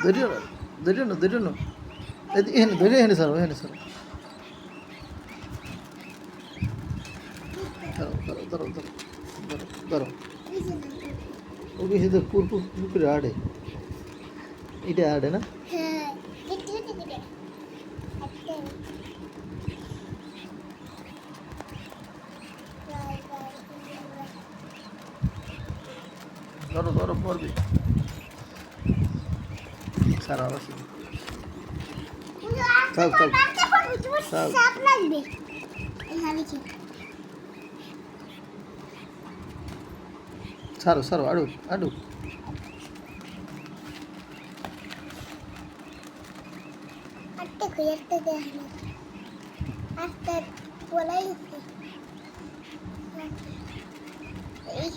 ধরিও না ধরিও না ধরিও না এখানে ধরে এখানে স্যার ধরো ধরো ধরো ধরো ধরো ওকে শুধু পুরপুরে আড়ে এটা আড়ে না ধরো ধরো পড়বে সারা অবশ্যই সারো সারো আড়ু আড়ু বলাই এই